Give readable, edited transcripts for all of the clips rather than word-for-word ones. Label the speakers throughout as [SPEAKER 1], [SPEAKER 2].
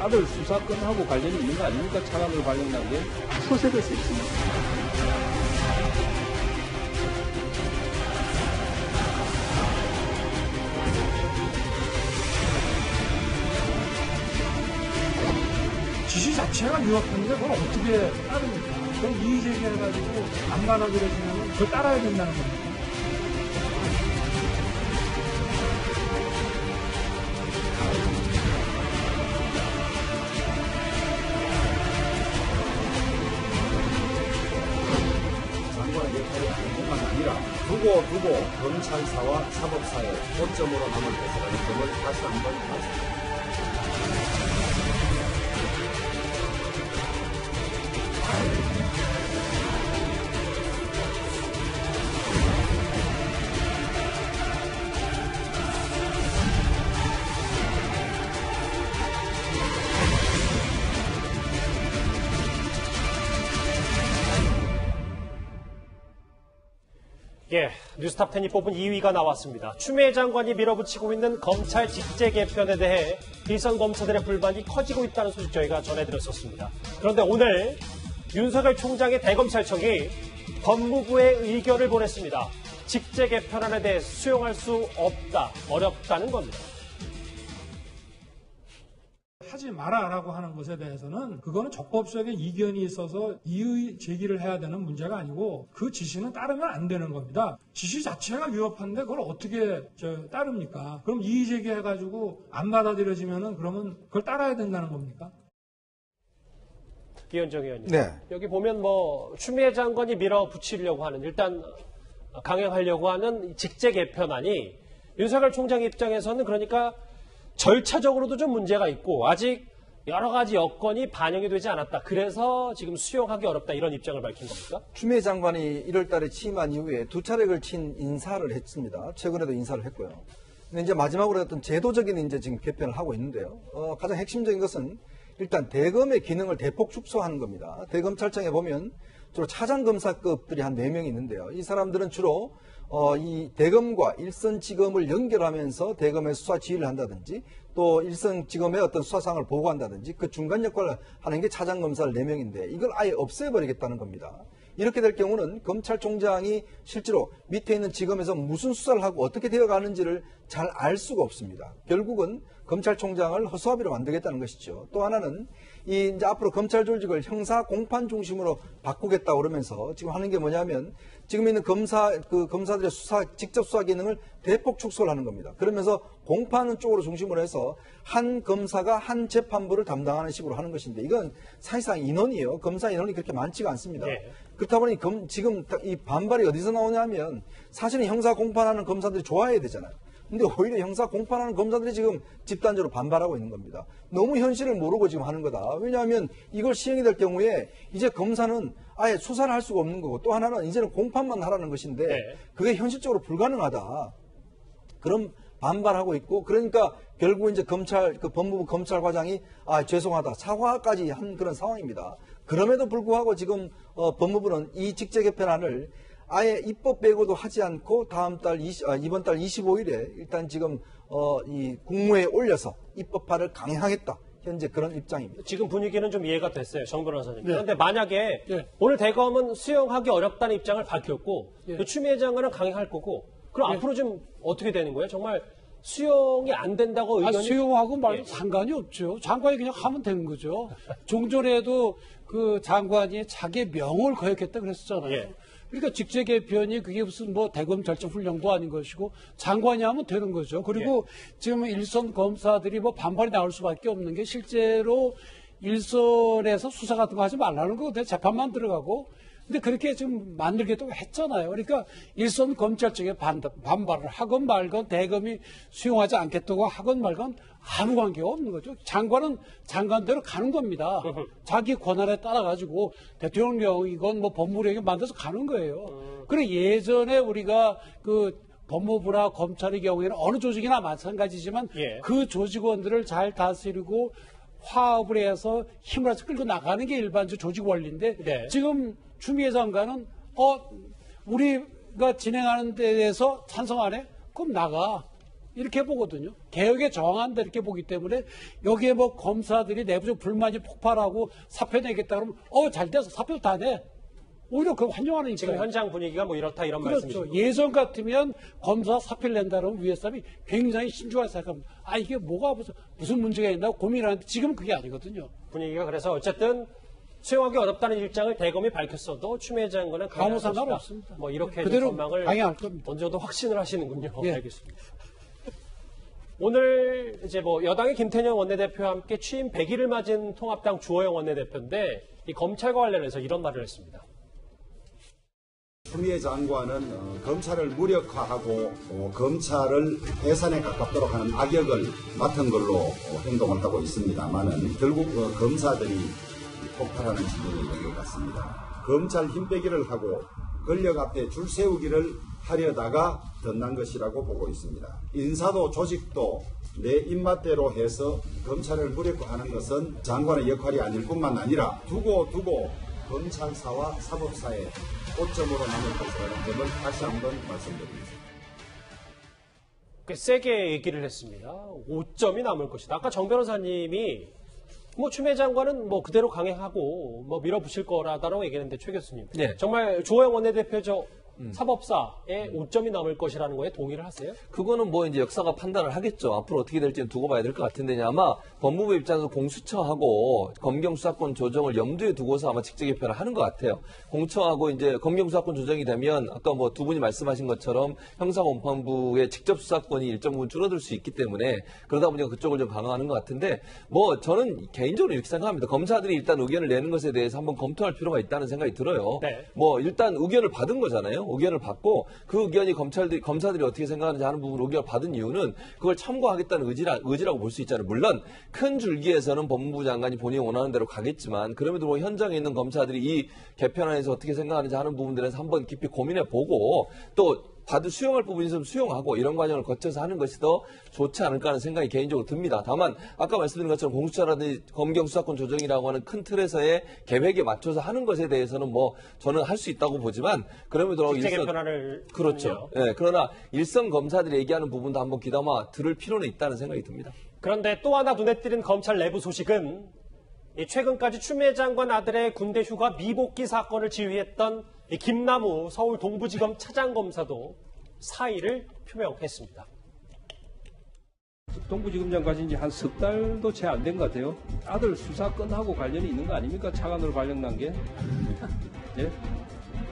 [SPEAKER 1] 아들 수사건하고 관련이 있는 거 아닙니까? 차관으로 발령난 게 소재될 수 있습니다.
[SPEAKER 2] 지시 자체가 위협한데 그걸 어떻게 따릅니까? 그럼 이의 제기해가지고 안 받아들여지면 그걸 따라야 된다는 겁니다.
[SPEAKER 3] 장관의 역할이 뿐만 아니라 두고 검찰사와 사법사의 고점으로 남을 것이라는 점을 다시 한번 말씀드립니다.
[SPEAKER 4] 예, 뉴스탑10이 뽑은 2위가 나왔습니다. 추미애 장관이 밀어붙이고 있는 검찰 직제 개편에 대해 비선 검사들의 불만이 커지고 있다는 소식 저희가 전해드렸었습니다. 그런데 오늘 윤석열 총장의 대검찰청이 법무부에 의견을 보냈습니다. 직제 개편안에 대해 수용할 수 없다, 어렵다는 겁니다.
[SPEAKER 2] 하지 마라라고 하는 것에 대해서는 그거는 적법적인 이견이 있어서 이의 제기를 해야 되는 문제가 아니고 그 지시는 따르면 안 되는 겁니다. 지시 자체가 위협한데 그걸 어떻게 따릅니까? 그럼 이의 제기해가지고 안 받아들여지면은 그러면 그걸 따라야 된다는 겁니까?
[SPEAKER 4] 이현정 의원님.
[SPEAKER 5] 네.
[SPEAKER 4] 여기 보면 추미애 장관이 밀어붙이려고 하는, 일단 강행하려고 하는 직제 개편안이 윤석열 총장 입장에서는 그러니까 절차적으로도 좀 문제가 있고 아직 여러 가지 여건이 반영이 되지 않았다. 그래서 지금 수용하기 어렵다. 이런 입장을 밝힌 겁니까?
[SPEAKER 5] 추미애 장관이 1월 달에 취임한 이후에 두 차례 걸친 인사를 했습니다. 최근에도 인사를 했고요. 근데 이제 마지막으로 어떤 제도적인 이제 지금 개편을 하고 있는데요. 가장 핵심적인 것은 일단 대검의 기능을 대폭 축소하는 겁니다. 대검찰청에 보면 주로 차장검사급들이 한 4명이 있는데요. 이 사람들은 주로 이 대검과 일선지검을 연결하면서 대검의 수사 지휘를 한다든지 또 일선지검의 어떤 수사상을 보고한다든지 그 중간 역할을 하는 게 차장검사를 4명인데 이걸 아예 없애버리겠다는 겁니다. 이렇게 될 경우는 검찰총장이 실제로 밑에 있는 지검에서 무슨 수사를 하고 어떻게 되어가는지를 잘 알 수가 없습니다. 결국은 검찰총장을 허수아비로 만들겠다는 것이죠. 또 하나는 이제 앞으로 검찰 조직을 형사 공판 중심으로 바꾸겠다 그러면서 지금 하는 게 뭐냐면 지금 있는 검사들의 직접 수사 기능을 대폭 축소를 하는 겁니다. 그러면서 공판은 쪽으로 중심으로 해서 한 검사가 한 재판부를 담당하는 식으로 하는 것인데 이건 사실상 인원이에요. 검사 인원이 그렇게 많지가 않습니다.
[SPEAKER 4] 네.
[SPEAKER 5] 그렇다 보니 지금 이 반발이 어디서 나오냐면 사실은 형사 공판하는 검사들이 좋아해야 되잖아요. 근데 오히려 형사 공판하는 검사들이 지금 집단적으로 반발하고 있는 겁니다. 너무 현실을 모르고 지금 하는 거다. 왜냐하면 이걸 시행이 될 경우에 이제 검사는 아예 수사를 할 수가 없는 거고 또 하나는 이제는 공판만 하라는 것인데 그게 현실적으로 불가능하다. 그럼 반발하고 있고 그러니까 결국 이제 법무부 검찰과장이 죄송하다 사과까지 한 그런 상황입니다. 그럼에도 불구하고 지금 법무부는 이 직제 개편안을 아예 입법 배고도 하지 않고 이번 달 25일에 일단 지금 이 국무회에 올려서 입법화를 강행하겠다. 현재 그런 입장입니다.
[SPEAKER 4] 지금 분위기는 좀 이해가 됐어요. 정 변호사님.
[SPEAKER 2] 네.
[SPEAKER 4] 그런데 만약에 오늘 대검은 수용하기 어렵다는 입장을 밝혔고 또 추미애 장관은 강행할 거고 그럼 앞으로 좀 어떻게 되는 거예요? 정말 수용이 안 된다고 의견이...
[SPEAKER 6] 수용하고 말고 상관이 없죠. 장관이 그냥 하면 되는 거죠. 종전에도 그 장관이 자기의 명을 거역했다 그랬었잖아요. 그러니까 직제 개편이 그게 무슨 대검찰청 훈령도 아닌 것이고 장관이 하면 되는 거죠. 그리고 지금 일선 검사들이 반발이 나올 수밖에 없는 게 실제로 일선에서 수사 같은 거 하지 말라는 거거든요. 재판만 들어가고. 근데 그렇게 지금 만들겠다고 했잖아요. 그러니까 일선 검찰청에 반발을 하건 말건 대검이 수용하지 않겠다고 하건 말건 아무 관계가 없는 거죠. 장관은 장관대로 가는 겁니다. 자기 권한에 따라 가지고 대통령이건 법무부령이 만들어서 가는 거예요. 그래 예전에 우리가 법무부나 검찰의 경우에는 어느 조직이나 마찬가지지만 그 조직원들을 잘 다스리고 화합을 해서 힘을 끌고 나가는 게 일반적 조직 원리인데 지금 추미애 장관은 우리가 진행하는 데에서 찬성 안 해? 그럼 나가. 이렇게 보거든요. 개혁에 저항한다 이렇게 보기 때문에 여기에 뭐 검사들이 내부적 불만이 폭발하고 사표 내겠다 그러면 잘 돼서 사표 다 내. 오히려 그거 환영하는
[SPEAKER 4] 지금
[SPEAKER 6] 입장이에요.
[SPEAKER 4] 현장 분위기가 뭐 이렇다 이런
[SPEAKER 6] 그렇죠.
[SPEAKER 4] 말씀이시죠?
[SPEAKER 6] 예전 같으면 검사 사표를 낸다 그러면 위에 사람이 굉장히 신중하게 생각합니다. 이게 뭐가 무슨 문제가 있나 고민하는데 지금은 그게 아니거든요.
[SPEAKER 4] 분위기가 그래서 어쨌든 수용하기 어렵다는 일장을 대검이 밝혔어도 추미애 장관은
[SPEAKER 6] 아무 상관없습니다.
[SPEAKER 4] 뭐 이렇게
[SPEAKER 6] 그대로
[SPEAKER 4] 전망을
[SPEAKER 6] 방해할 겁니다.
[SPEAKER 4] 어느 정도 확신을 하시는군요.
[SPEAKER 6] 예.
[SPEAKER 4] 알겠습니다. 오늘 이제 뭐 여당의 김태년 원내대표와 함께 취임 100일을 맞은 통합당 주호영 원내대표인데 이 검찰과 관련해서 이런 말을 했습니다.
[SPEAKER 3] 추미애 장관은 검찰을 무력화하고 검찰을 해산에 가깝도록 하는 악역을 맡은 걸로 행동을 하고 있습니다만은 결국 검사들이 폭발하는 지경이 된 것 같습니다. 검찰 힘 빼기를 하고 권력 앞에 줄 세우기를 하려다가 덧난 것이라고 보고 있습니다. 인사도 조직도 내 입맛대로 해서 검찰을 무력화하는 것은 장관의 역할이 아닐 뿐만 아니라 두고 검찰사와 사법사의 고점으로 남을 것이라는 점을 다시 한번 말씀드립니다.
[SPEAKER 4] 세게 얘기를 했습니다. 5점이 남을 것이다. 아까 정 변호사님이 뭐 추미애 장관은 뭐 그대로 강행하고 뭐 밀어붙일 거라다라고 얘기했는데 최 교수님
[SPEAKER 7] 네.
[SPEAKER 4] 정말 주호영 원내대표 사법사에 5점이 남을 것이라는 거에 동의를 하세요?
[SPEAKER 7] 그거는 뭐 이제 역사가 판단을 하겠죠. 앞으로 어떻게 될지는 두고 봐야 될 것 같은데 아마 법무부 입장에서 공수처하고 검경수사권 조정을 염두에 두고서 아마 직제 개편을 하는 것 같아요. 공처하고 이제 검경수사권 조정이 되면 아까 뭐 두 분이 말씀하신 것처럼 형사공판부의 직접 수사권이 일정 부분 줄어들 수 있기 때문에 그러다 보니까 그쪽을 좀 강화하는 것 같은데 뭐 저는 개인적으로 이렇게 생각합니다. 검사들이 일단 의견을 내는 것에 대해서 한번 검토할 필요가 있다는 생각이 들어요.
[SPEAKER 4] 네.
[SPEAKER 7] 뭐 일단 의견을 받은 거잖아요. 의견을 받고 그 의견이 검사들이 어떻게 생각하는지 하는 부분 의견을 받은 이유는 그걸 참고하겠다는 의지라고 볼 수 있잖아요. 물론 큰 줄기에서는 법무부 장관이 본인이 원하는 대로 가겠지만 그럼에도 불구하고 현장에 있는 검사들이 이 개편안에서 어떻게 생각하는지 하는 부분들에서 한번 깊이 고민해 보고 또 수용할 부분이 있으면 수용하고 이런 과정을 거쳐서 하는 것이 더 좋지 않을까 하는 생각이 개인적으로 듭니다. 다만 아까 말씀드린 것처럼 공수처라든지 검경수사권 조정이라고 하는 큰 틀에서의 계획에 맞춰서 하는 것에 대해서는 뭐 저는 할 수 있다고 보지만 그럼에도
[SPEAKER 4] 직제 개편안을
[SPEAKER 7] 그렇죠. 예, 그러나 일선 검사들이 얘기하는 부분도 한번 귀담아 들을 필요는 있다는 생각이 듭니다.
[SPEAKER 4] 그런데 또 하나 눈에 띄는 검찰 내부 소식은 최근까지 추미애 장관 아들의 군대 휴가 미복귀 사건을 지휘했던 김남우 서울 동부지검 차장검사도 사의를 표명했습니다.
[SPEAKER 1] 동부지검장 가신 지 한 석 달도 채 안 된 것 같아요. 아들 수사 건하고 관련이 있는 거 아닙니까? 차관으로 발령난 게. 예?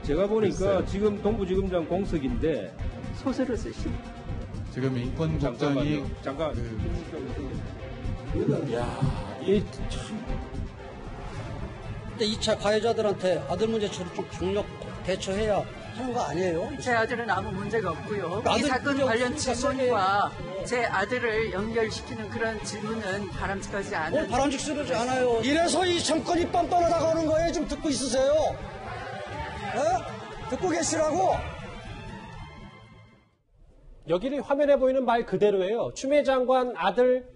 [SPEAKER 1] 제가 보니까 지금 동부지검장 공석인데 서세를 쓰시.
[SPEAKER 8] 지금 인권국장이
[SPEAKER 1] 잠깐.
[SPEAKER 9] 근데 2차 가해자들한테 아들 문제 처리 좀 강력 대처해야 하는 거 아니에요?
[SPEAKER 10] 제 아들은 아무 문제가 없고요. 이
[SPEAKER 9] 아들
[SPEAKER 10] 사건
[SPEAKER 9] 문제
[SPEAKER 10] 관련
[SPEAKER 9] 없으니까
[SPEAKER 10] 질문과 제 아들을 연결시키는 그런 질문은 바람직하지 않은.
[SPEAKER 9] 바람직스럽지 않아요. 이래서 이 정권이 뻔뻔하다고 하는 거예요. 좀 듣고 있으세요. 듣고 계시라고.
[SPEAKER 4] 여기는 화면에 보이는 말 그대로예요. 추미애 장관 아들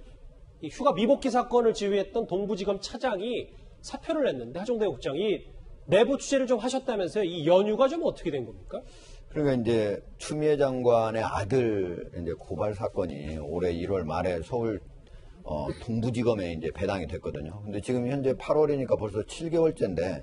[SPEAKER 4] 휴가 미복귀 사건을 지휘했던 동부지검 차장이 사표를 냈는데 하정대 국장이 내부 취재를 좀 하셨다면서요. 이 연유가 좀 어떻게 된 겁니까?
[SPEAKER 11] 그러니까 이제 추미애 장관의 아들 이제 고발 사건이 올해 1월 말에 서울 동부지검에 이제 배당이 됐거든요. 근데 지금 현재 8월이니까 벌써 7개월째인데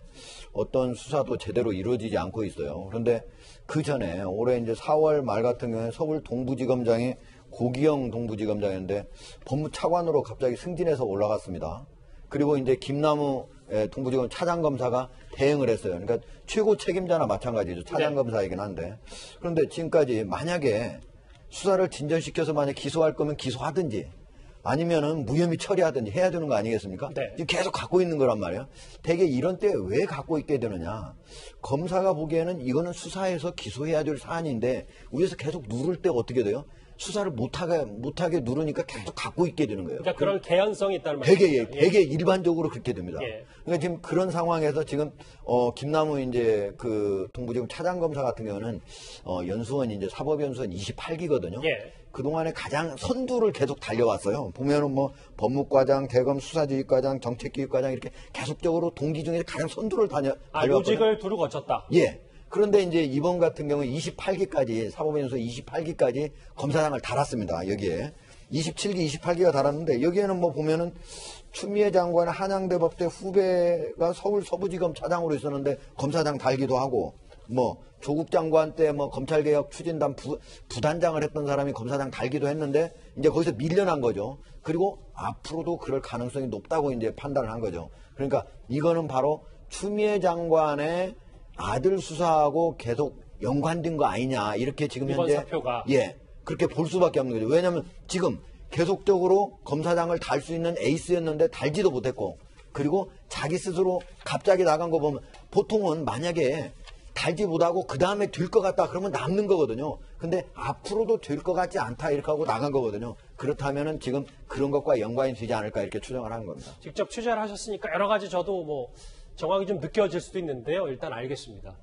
[SPEAKER 11] 어떤 수사도 제대로 이루어지지 않고 있어요. 그런데 그 전에 올해 이제 4월 말 같은 경우에 서울 동부지검장이 고기영 동부지검장이었는데 법무차관으로 갑자기 승진해서 올라갔습니다. 그리고 이제 김남우 동부지검 차장검사가 대응을 했어요. 그러니까 최고 책임자나 마찬가지죠. 차장검사이긴 한데. 그런데 지금까지 만약에 수사를 진전시켜서 만약 기소할 거면 기소하든지 아니면은 무혐의 처리하든지 해야 되는 거 아니겠습니까?
[SPEAKER 4] 네.
[SPEAKER 11] 지금 계속 갖고 있는 거란 말이에요. 대개 이런 때 왜 갖고 있게 되느냐. 검사가 보기에는 이거는 수사해서 기소해야 될 사안인데 위에서 계속 누를 때 어떻게 돼요? 수사를 못하게 누르니까 계속 갖고 있게 되는 거예요.
[SPEAKER 4] 그러니까 그런 개연성이 있다는 말이죠.
[SPEAKER 11] 되게 일반적으로 그렇게 됩니다.
[SPEAKER 4] 예.
[SPEAKER 11] 그러니까 지금 그런 상황에서 지금 김남우 이제 그 동부지검 차장검사 같은 경우는 연수원 이제 사법연수원 28기거든요.
[SPEAKER 4] 예.
[SPEAKER 11] 그동안에 가장 선두를 계속 달려왔어요. 보면은 뭐 법무과장, 대검 수사지휘과장, 정책기획과장 이렇게 계속적으로 동기 중에 가장 선두를 달려왔거든요.
[SPEAKER 4] 요직을 두루 거쳤다.
[SPEAKER 11] 예. 그런데 이제 이번 같은 경우는 28기까지, 사법연수소 28기까지 검사장을 달았습니다. 여기에. 27기, 28기가 달았는데 여기에는 뭐 보면은 추미애 장관 한양대법대 후배가 서울 서부지검 차장으로 있었는데 검사장 달기도 하고, 뭐 조국 장관 때 뭐 검찰개혁 추진단 부단장을 했던 사람이 검사장 달기도 했는데 이제 거기서 밀려난 거죠. 그리고 앞으로도 그럴 가능성이 높다고 이제 판단을 한 거죠. 그러니까 이거는 바로 추미애 장관의 아들 수사하고 계속 연관된 거 아니냐, 이렇게 지금 현재
[SPEAKER 4] 사표가.
[SPEAKER 11] 예, 그렇게 볼 수밖에 없는 거죠. 왜냐하면 지금 계속적으로 검사장을 달 수 있는 에이스였는데 달지도 못했고, 그리고 자기 스스로 갑자기 나간 거 보면 보통은 만약에 달지 못하고 그 다음에 될 것 같다 그러면 남는 거거든요. 근데 앞으로도 될 것 같지 않다 이렇게 하고 나간 거거든요. 그렇다면은 지금 그런 것과 연관이 되지 않을까 이렇게 추정을 하는 겁니다.
[SPEAKER 4] 직접 취재를 하셨으니까 여러 가지 저도 뭐 정황이 좀 느껴질 수도 있는데요. 일단 알겠습니다.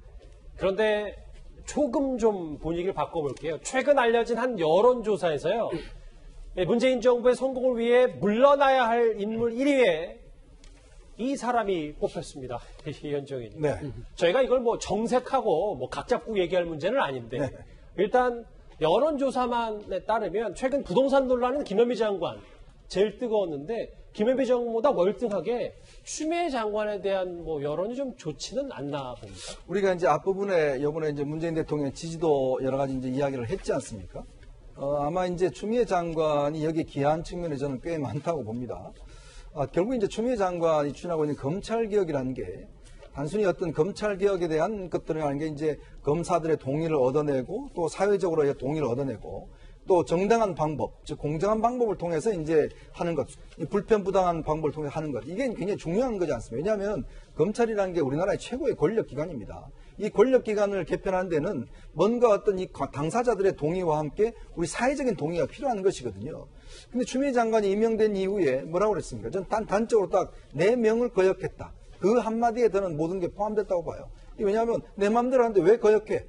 [SPEAKER 4] 그런데 조금 좀 분위기를 바꿔볼게요. 최근 알려진 한 여론조사에서요. 문재인 정부의 성공을 위해 물러나야 할 인물 1위에 이 사람이 뽑혔습니다. 이현정이.
[SPEAKER 5] 네.
[SPEAKER 4] 저희가 이걸 뭐 정색하고 뭐 각 잡고 얘기할 문제는 아닌데
[SPEAKER 5] 네.
[SPEAKER 4] 일단 여론조사만에 따르면 최근 부동산 논란은 김현미 장관 제일 뜨거웠는데 김현미 장관보다 월등하게 추미애 장관에 대한 뭐 여론이 좀 좋지는 않나 봅니다.
[SPEAKER 5] 우리가 이제 앞부분에 이번에 이제 문재인 대통령 지지도 여러 가지 이제 이야기를 했지 않습니까? 아마 이제 추미애 장관이 여기에 기여한 측면이 저는 꽤 많다고 봅니다. 결국 이제 추미애 장관이 추진하고 있는 검찰개혁이라는 게 단순히 어떤 검찰개혁에 대한 것들이 아닌 게 이제 검사들의 동의를 얻어내고 또 사회적으로 동의를 얻어내고 또 정당한 방법, 즉 공정한 방법을 통해서 이제 하는 것, 불편부당한 방법을 통해서 하는 것, 이게 굉장히 중요한 거지 않습니까? 왜냐하면 검찰이라는 게 우리나라의 최고의 권력기관입니다. 이 권력기관을 개편하는 데는 뭔가 어떤 이 당사자들의 동의와 함께 우리 사회적인 동의가 필요한 것이거든요. 근데 추미애 장관이 임명된 이후에 뭐라고 그랬습니까? 전 단적으로 딱 내 명을 거역했다. 그 한마디에 저는 모든 게 포함됐다고 봐요. 왜냐하면 내 마음대로 하는데 왜 거역해?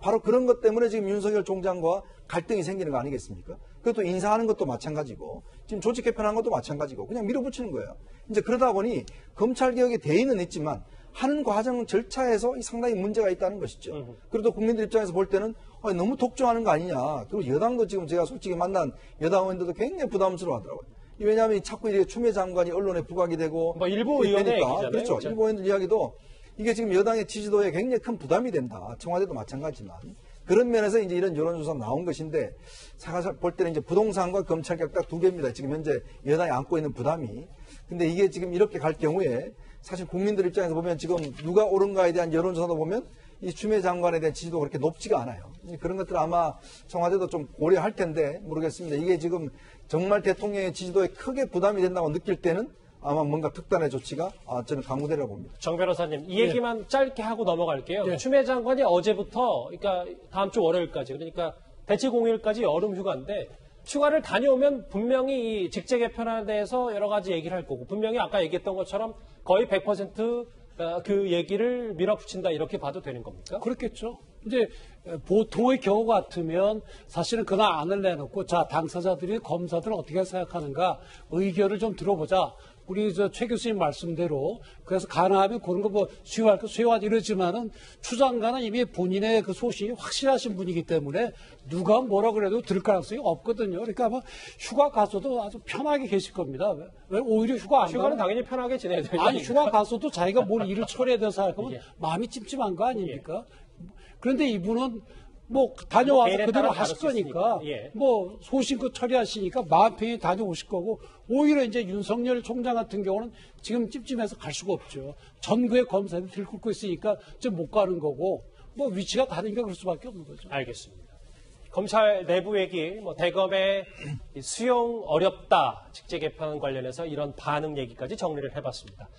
[SPEAKER 5] 바로 그런 것 때문에 지금 윤석열 총장과 갈등이 생기는 거 아니겠습니까? 그것도 인사하는 것도 마찬가지고 지금 조직 개편하는 것도 마찬가지고 그냥 밀어붙이는 거예요. 이제 그러다 보니 검찰개혁의 대의는 있지만 하는 과정 절차에서 상당히 문제가 있다는 것이죠. 그래도 국민들 입장에서 볼 때는 너무 독점하는 거 아니냐. 그리고 여당도 지금 제가 솔직히 만난 여당 의원들도 굉장히 부담스러워 하더라고요. 왜냐하면 자꾸 이렇게 추미애 장관이 언론에 부각이 되고
[SPEAKER 4] 뭐 일부 의원의 얘기잖아요.
[SPEAKER 5] 그렇죠.
[SPEAKER 4] 그렇죠.
[SPEAKER 5] 일부 의원들 이야기도 이게 지금 여당의 지지도에 굉장히 큰 부담이 된다. 청와대도 마찬가지지만 그런 면에서 이제 이런 여론조사가 나온 것인데 제가 볼 때는 이제 부동산과 검찰개혁 딱 두 개입니다. 지금 현재 여당이 안고 있는 부담이. 근데 이게 지금 이렇게 갈 경우에 사실 국민들 입장에서 보면 지금 누가 옳은가에 대한 여론조사도 보면 이 추미애 장관에 대한 지지도가 그렇게 높지가 않아요. 그런 것들 아마 청와대도 좀 고려할 텐데 모르겠습니다. 이게 지금 정말 대통령의 지지도에 크게 부담이 된다고 느낄 때는 아마 뭔가 특단의 조치가 저는 강구되라고 봅니다.
[SPEAKER 4] 정 변호사님, 이 얘기만 짧게 하고 넘어갈게요.
[SPEAKER 2] 예.
[SPEAKER 4] 추미애 장관이 어제부터, 그러니까 다음 주 월요일까지, 그러니까 대체 공휴일까지 여름 휴가인데 휴가를 다녀오면 분명히 이 직제 개편에 대해서 여러 가지 얘기를 할 거고 분명히 아까 얘기했던 것처럼 거의 100% 그 얘기를 밀어붙인다 이렇게 봐도 되는 겁니까?
[SPEAKER 6] 그렇겠죠. 이제 보통의 경우 같으면 사실은 그날 안을 내놓고 자 당사자들이 검사들은 어떻게 생각하는가 의견을 좀 들어보자. 우리 최 교수님 말씀대로 그래서 가능하면 그런 거 뭐 수용할 거 수용하지 이러지만은 추 장관은 이미 본인의 그 소신이 확실하신 분이기 때문에 누가 뭐라 그래도 들을 가능성이 없거든요. 그러니까 아마 휴가 가서도 아주 편하게 계실 겁니다. 왜 오히려 휴가 안
[SPEAKER 4] 휴가는
[SPEAKER 6] 가면
[SPEAKER 4] 당연히 편하게 지내야 되죠.
[SPEAKER 6] 아니 휴가 가서도 자기가 뭘 일을 처리해야 돼서 생각하면
[SPEAKER 4] 예.
[SPEAKER 6] 마음이 찜찜한 거 아닙니까? 그런데 이분은 뭐 다녀와서
[SPEAKER 4] 개인에
[SPEAKER 6] 그대로
[SPEAKER 4] 따라
[SPEAKER 6] 하실
[SPEAKER 4] 다를 수
[SPEAKER 6] 거니까
[SPEAKER 4] 있으니까. 예.
[SPEAKER 6] 뭐 소신껏 처리하시니까 마음 편히 다녀오실 거고 오히려 이제 윤석열 총장 같은 경우는 지금 찜찜해서 갈 수가 없죠. 전국의 검사들이 들끓고 있으니까 좀 못 가는 거고 뭐 위치가 다르니까 그럴 수밖에 없는 거죠.
[SPEAKER 4] 알겠습니다. 검찰 내부 얘기, 뭐 대검의 수용 어렵다 직제 개편 관련해서 이런 반응 얘기까지 정리를 해봤습니다.